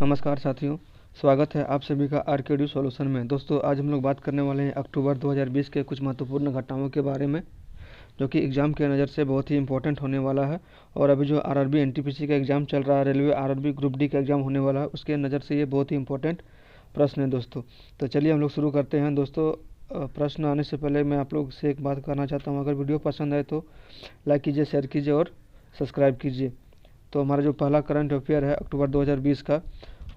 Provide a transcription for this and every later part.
नमस्कार साथियों, स्वागत है आप सभी का आरकेडी सॉल्यूशन में। दोस्तों, आज हम लोग बात करने वाले हैं अक्टूबर 2020 के कुछ महत्वपूर्ण घटनाओं के बारे में, जो कि एग्ज़ाम के नज़र से बहुत ही इंपॉर्टेंट होने वाला है। और अभी जो आरआरबी एनटीपीसी का एग्ज़ाम चल रहा है, रेलवे आरआरबी ग्रुप डी का एग्ज़ाम होने वाला है, उसके नज़र से ये बहुत ही इंपॉर्टेंट प्रश्न है दोस्तों। तो चलिए हम लोग शुरू करते हैं दोस्तों। प्रश्न आने से पहले मैं आप लोग से एक बात करना चाहता हूँ, अगर वीडियो पसंद आए तो लाइक कीजिए, शेयर कीजिए और सब्सक्राइब कीजिए। तो हमारा जो पहला करंट अफेयर है अक्टूबर 2020 का,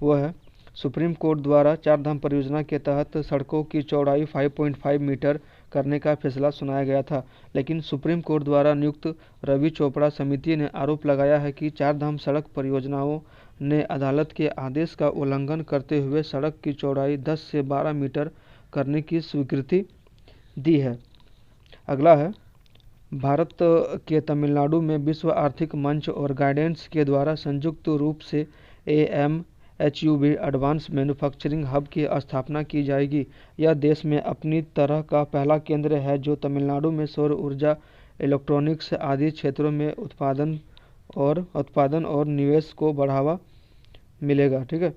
वो है सुप्रीम कोर्ट द्वारा चार धाम परियोजना के तहत सड़कों की चौड़ाई 5.5 मीटर करने का फैसला सुनाया गया था। लेकिन सुप्रीम कोर्ट द्वारा नियुक्त रवि चोपड़ा समिति ने आरोप लगाया है कि चार धाम सड़क परियोजनाओं ने अदालत के आदेश का उल्लंघन करते हुए सड़क की चौड़ाई 10 से 12 मीटर करने की स्वीकृति दी है। अगला है, भारत के तमिलनाडु में विश्व आर्थिक मंच और गाइडेंस के द्वारा संयुक्त रूप से AMHUB एडवांस मैन्युफैक्चरिंग हब की स्थापना की जाएगी। यह देश में अपनी तरह का पहला केंद्र है जो तमिलनाडु में सौर ऊर्जा, इलेक्ट्रॉनिक्स आदि क्षेत्रों में उत्पादन और निवेश को बढ़ावा मिलेगा। ठीक है।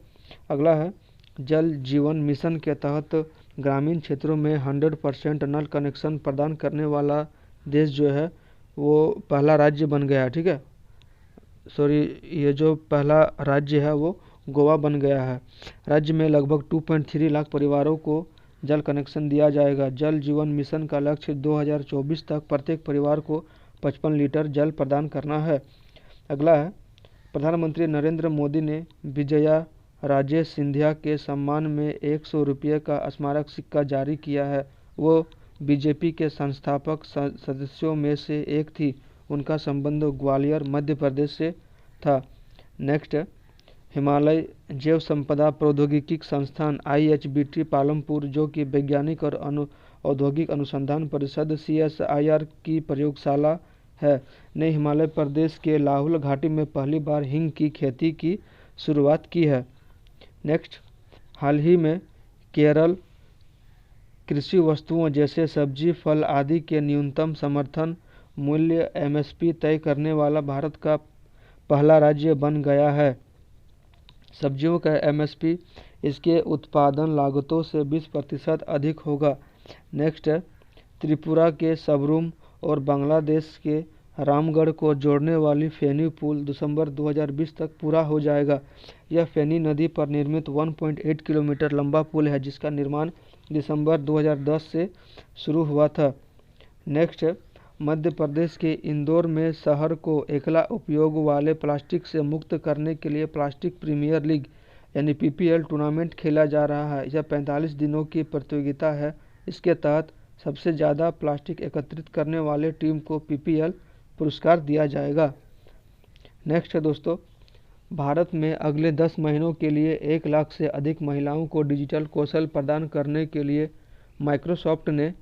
अगला है, जल जीवन मिशन के तहत ग्रामीण क्षेत्रों में 100% नल कनेक्शन प्रदान करने वाला देश जो है वो पहला राज्य बन गया है। ठीक है, ये जो पहला राज्य है वो गोवा बन गया है। राज्य में लगभग 2.3 लाख परिवारों को जल कनेक्शन दिया जाएगा। जल जीवन मिशन का लक्ष्य 2024 तक प्रत्येक परिवार को 55 लीटर जल प्रदान करना है। अगला है, प्रधानमंत्री नरेंद्र मोदी ने विजया राजे सिंधिया के सम्मान में 100 रुपये का स्मारक सिक्का जारी किया है। वो बीजेपी के संस्थापक सदस्यों में से एक थी। उनका संबंध ग्वालियर मध्य प्रदेश से था। नेक्स्ट, हिमालय जैव संपदा प्रौद्योगिकी संस्थान IHBT पालमपुर, जो कि वैज्ञानिक और औद्योगिक अनुसंधान परिषद CSIR की प्रयोगशाला है, ने हिमालय प्रदेश के लाहौल घाटी में पहली बार हींग की खेती की शुरुआत की है। नेक्स्ट, हाल ही में केरल कृषि वस्तुओं जैसे सब्जी, फल आदि के न्यूनतम समर्थन मूल्य MSP तय करने वाला भारत का पहला राज्य बन गया है। सब्जियों का MSP इसके उत्पादन लागतों से 20% अधिक होगा। नेक्स्ट है, त्रिपुरा के सबरूम और बांग्लादेश के रामगढ़ को जोड़ने वाली फेनी पुल दिसंबर 2020 तक पूरा हो जाएगा। यह फेनी नदी पर निर्मित 1.8 किलोमीटर लंबा पुल है, जिसका निर्माण दिसंबर 2010 से शुरू हुआ था। नेक्स्ट, मध्य प्रदेश के इंदौर में शहर को एकला उपयोग वाले प्लास्टिक से मुक्त करने के लिए प्लास्टिक प्रीमियर लीग यानी PPL टूर्नामेंट खेला जा रहा है। यह 45 दिनों की प्रतियोगिता है। इसके तहत सबसे ज़्यादा प्लास्टिक एकत्रित करने वाले टीम को PPL पुरस्कार दिया जाएगा। नेक्स्ट है दोस्तों, भारत में अगले 10 महीनों के लिए 1 लाख से अधिक महिलाओं को डिजिटल कौशल प्रदान करने के लिए माइक्रोसॉफ्ट ने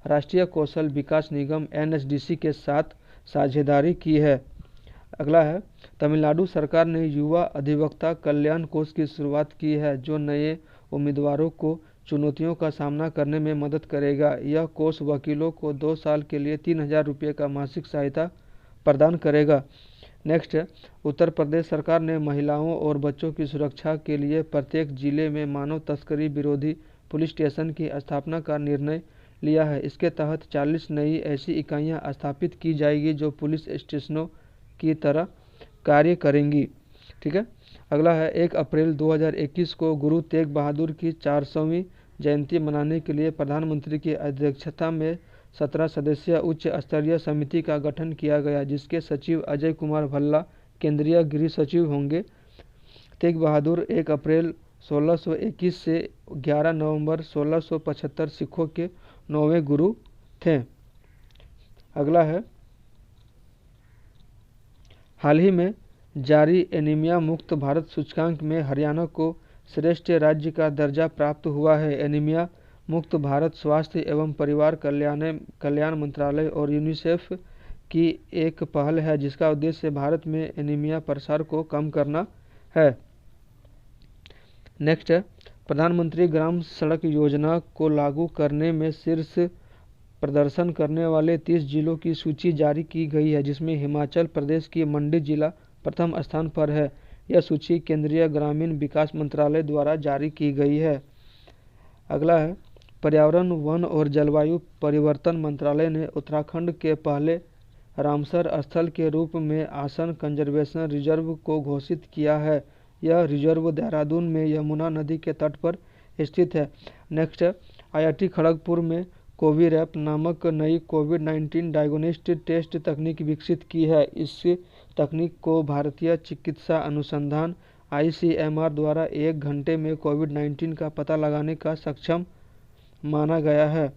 राष्ट्रीय कौशल विकास निगम NSDC के साथ साझेदारी की है। अगला है, तमिलनाडु सरकार ने युवा अधिवक्ता कल्याण कोष की शुरुआत की है, जो नए उम्मीदवारों को चुनौतियों का सामना करने में मदद करेगा। यह कोष वकीलों को 2 साल के लिए 3000 रुपये का मासिक सहायता प्रदान करेगा। नेक्स्ट है, उत्तर प्रदेश सरकार ने महिलाओं और बच्चों की सुरक्षा के लिए प्रत्येक जिले में मानव तस्करी विरोधी पुलिस स्टेशन की स्थापना का निर्णय लिया है। इसके तहत 40 नई ऐसी इकाइयां स्थापित की जाएगी जो पुलिस स्टेशनों की तरह कार्य करेंगी। ठीक है। अगला है, 1 अप्रैल 2021 को गुरु तेग बहादुर की 400वीं जयंती मनाने के लिए प्रधानमंत्री की अध्यक्षता में 17 सदस्यीय उच्च स्तरीय समिति का गठन किया गया, जिसके सचिव अजय कुमार भल्ला केंद्रीय गृह सचिव होंगे। तेग बहादुर 1 अप्रैल 1621 से 11 नवंबर 1675 सिखों के 9वें गुरु थे। अगला है, हाल ही में जारी एनीमिया मुक्त भारत सूचकांक में हरियाणा को श्रेष्ठ राज्य का दर्जा प्राप्त हुआ है। एनीमिया मुक्त भारत स्वास्थ्य एवं परिवार कल्याण मंत्रालय और यूनिसेफ की एक पहल है, जिसका उद्देश्य भारत में एनीमिया प्रसार को कम करना है। नेक्स्ट है, प्रधानमंत्री ग्राम सड़क योजना को लागू करने में शीर्ष प्रदर्शन करने वाले 30 जिलों की सूची जारी की गई है, जिसमें हिमाचल प्रदेश की मंडी जिला प्रथम स्थान पर है। यह सूची केंद्रीय ग्रामीण विकास मंत्रालय द्वारा जारी की गई है। अगला है पर्यावरण, वन और जलवायु परिवर्तन मंत्रालय ने उत्तराखंड के पहले रामसर स्थल के रूप में आसन कंजर्वेशन रिजर्व को घोषित किया है। यह रिजर्व देहरादून में यमुना नदी के तट पर स्थित है। नेक्स्ट, IIT खड़गपुर में कोविरैप नामक नई कोविड-19 डायग्नोस्टिक टेस्ट तकनीक विकसित की है। इस तकनीक को भारतीय चिकित्सा अनुसंधान ICMR द्वारा 1 घंटे में कोविड-19 का पता लगाने का सक्षम माना गया है।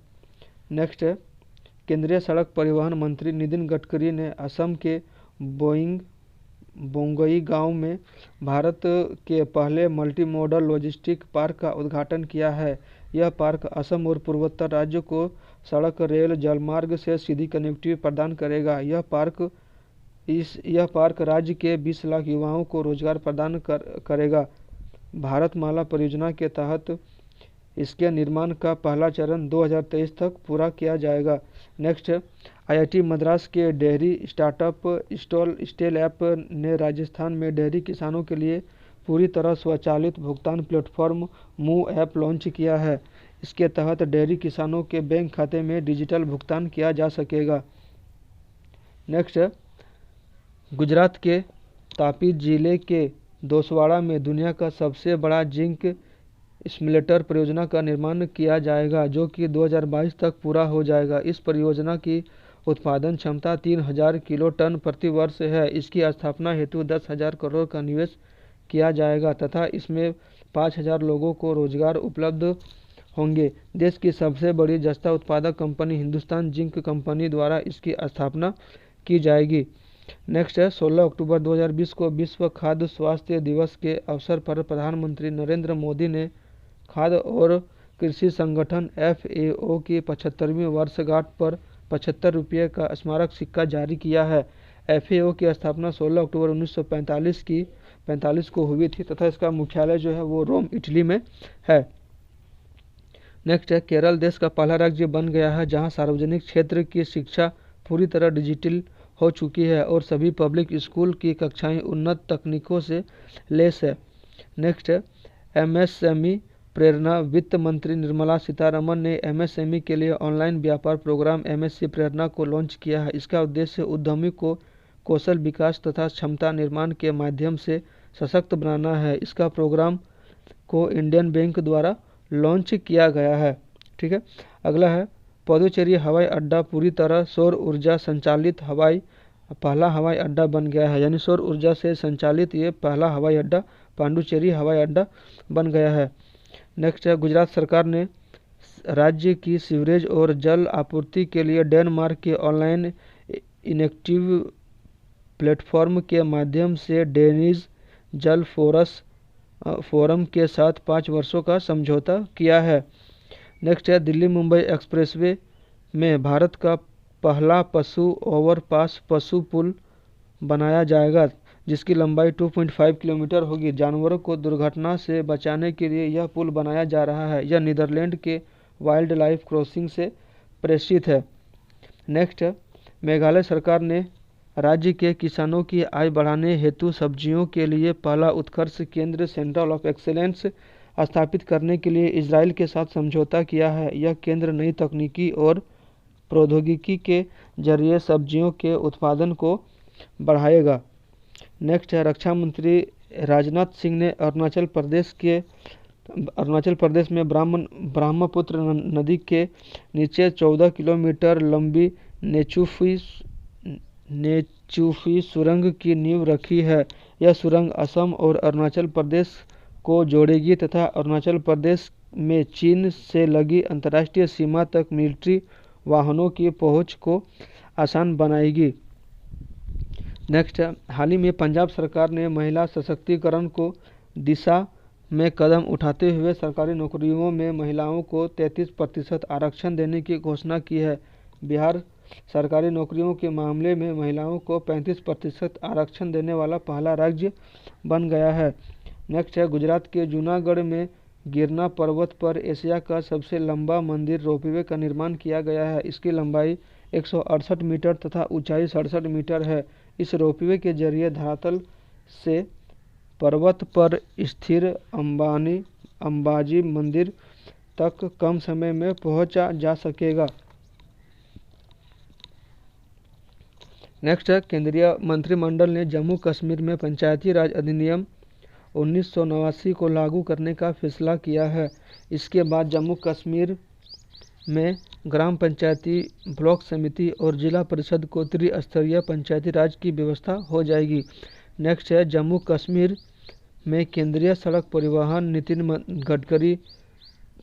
नेक्स्ट, केंद्रीय सड़क परिवहन मंत्री नितिन गडकरी ने असम के बोंगई गांव में भारत के पहले मल्टी मॉडल लॉजिस्टिक पार्क का उद्घाटन किया है। यह पार्क असम और पूर्वोत्तर राज्यों को सड़क, रेल, जलमार्ग से सीधी कनेक्टिविटी प्रदान करेगा। यह पार्क राज्य के 20 लाख युवाओं को रोजगार प्रदान करेगा। भारतमाला परियोजना के तहत इसके निर्माण का पहला चरण 2023 तक पूरा किया जाएगा। नेक्स्ट, IIT मद्रास के डेयरी स्टार्टअप स्टेल ऐप ने राजस्थान में डेयरी किसानों के लिए पूरी तरह स्वचालित भुगतान प्लेटफॉर्म मूव ऐप लॉन्च किया है। इसके तहत डेयरी किसानों के बैंक खाते में डिजिटल भुगतान किया जा सकेगा। नेक्स्ट, गुजरात के तापी जिले के दोसवाड़ा में दुनिया का सबसे बड़ा जिंक स्मेल्टर परियोजना का निर्माण किया जाएगा, जो कि 2022 तक पूरा हो जाएगा। इस परियोजना की उत्पादन क्षमता 3000 किलो टन प्रति वर्ष है। इसकी स्थापना हेतु 10,000 करोड़ का निवेश किया जाएगा तथा इसमें 5,000 लोगों को रोजगार उपलब्ध होंगे। देश की सबसे बड़ी जस्ता उत्पादक कंपनी हिंदुस्तान जिंक कंपनी द्वारा इसकी स्थापना की जाएगी। नेक्स्ट है 16 अक्टूबर 2020 को विश्व खाद्य स्वास्थ्य दिवस के अवसर पर प्रधानमंत्री नरेंद्र मोदी ने खाद्य और कृषि संगठन FAO की 75वीं वर्षगांठ पर 75 रुपये का स्मारक सिक्का जारी किया है। FAO की स्थापना 16 अक्टूबर 1945 को हुई थी तथा इसका मुख्यालय जो है वो रोम, इटली में है। नेक्स्ट है केरल देश का पहला राज्य बन गया है जहां सार्वजनिक क्षेत्र की शिक्षा पूरी तरह डिजिटल हो चुकी है और सभी पब्लिक स्कूल की कक्षाएं उन्नत तकनीकों से लैस है। नेक्स्ट है MSME प्रेरणा। वित्त मंत्री निर्मला सीतारमण ने MSME के लिए ऑनलाइन व्यापार प्रोग्राम MSC प्रेरणा को लॉन्च किया है। इसका उद्देश्य उद्यमी को कौशल विकास तथा क्षमता निर्माण के माध्यम से सशक्त बनाना है। इसका प्रोग्राम को इंडियन बैंक द्वारा लॉन्च किया गया है। ठीक है, अगला है पुडुचेरी हवाई अड्डा पूरी तरह सौर ऊर्जा संचालित पहला हवाई अड्डा बन गया है। यानी सौर ऊर्जा से संचालित ये पहला हवाई अड्डा पुडुचेरी हवाई अड्डा बन गया है। नेक्स्ट है गुजरात सरकार ने राज्य की सीवरेज और जल आपूर्ति के लिए डेनमार्क के ऑनलाइन इनेक्टिव प्लेटफॉर्म के माध्यम से डेनिज जल फोरम के साथ 5 वर्षों का समझौता किया है। नेक्स्ट है दिल्ली मुंबई एक्सप्रेसवे में भारत का पहला पशु ओवरपास पशु पुल बनाया जाएगा जिसकी लंबाई 2.5 किलोमीटर होगी। जानवरों को दुर्घटना से बचाने के लिए यह पुल बनाया जा रहा है। यह नीदरलैंड के वाइल्ड लाइफ क्रॉसिंग से प्रेषित है। नेक्स्ट है मेघालय सरकार ने राज्य के किसानों की आय बढ़ाने हेतु सब्जियों के लिए पहला उत्कर्ष केंद्र सेंटर ऑफ एक्सीलेंस स्थापित करने के लिए इजराइल के साथ समझौता किया है। यह केंद्र नई तकनीकी और प्रौद्योगिकी के जरिए सब्जियों के उत्पादन को बढ़ाएगा। नेक्स्ट है रक्षा मंत्री राजनाथ सिंह ने अरुणाचल प्रदेश में ब्रह्मपुत्र नदी के नीचे 14 किलोमीटर लंबी नेचुफी सुरंग की नींव रखी है। यह सुरंग असम और अरुणाचल प्रदेश को जोड़ेगी तथा अरुणाचल प्रदेश में चीन से लगी अंतर्राष्ट्रीय सीमा तक मिलिट्री वाहनों की पहुंच को आसान बनाएगी। नेक्स्ट है हाल ही में पंजाब सरकार ने महिला सशक्तिकरण को दिशा में कदम उठाते हुए सरकारी नौकरियों में महिलाओं को 33% आरक्षण देने की घोषणा की है। बिहार सरकारी नौकरियों के मामले में महिलाओं को 35% आरक्षण देने वाला पहला राज्य बन गया है। नेक्स्ट है गुजरात के जूनागढ़ में गिरना पर्वत पर एशिया का सबसे लंबा मंदिर रोपवे का निर्माण किया गया है। इसकी लंबाई 168 मीटर तथा ऊंचाई 67 मीटर है। इस रोपवे के जरिए धरातल से पर्वत पर स्थिर अंबाजी मंदिर तक कम समय में पहुंचा जा सकेगा। नेक्स्ट है, केंद्रीय मंत्रिमंडल ने जम्मू कश्मीर में पंचायती राज अधिनियम 1989 को लागू करने का फैसला किया है। इसके बाद जम्मू कश्मीर में ग्राम पंचायती, ब्लॉक समिति और जिला परिषद को त्रिस्तरीय पंचायती राज की व्यवस्था हो जाएगी। नेक्स्ट है, जम्मू कश्मीर में केंद्रीय सड़क परिवहन नितिन गडकरी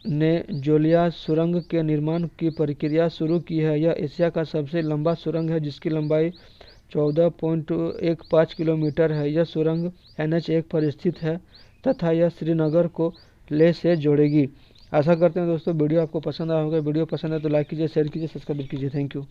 ने जोलिया सुरंग के निर्माण की प्रक्रिया शुरू की है। यह एशिया का सबसे लंबा सुरंग है जिसकी लंबाई 14.15 किलोमीटर है। यह सुरंग NH1 पर स्थित है तथा यह श्रीनगर को लेह से जोड़ेगी। आशा करते हैं दोस्तों वीडियो आपको पसंद आया होगा। वीडियो पसंद है तो लाइक कीजिए, शेयर कीजिए, सब्सक्राइब कीजिए। Thank you.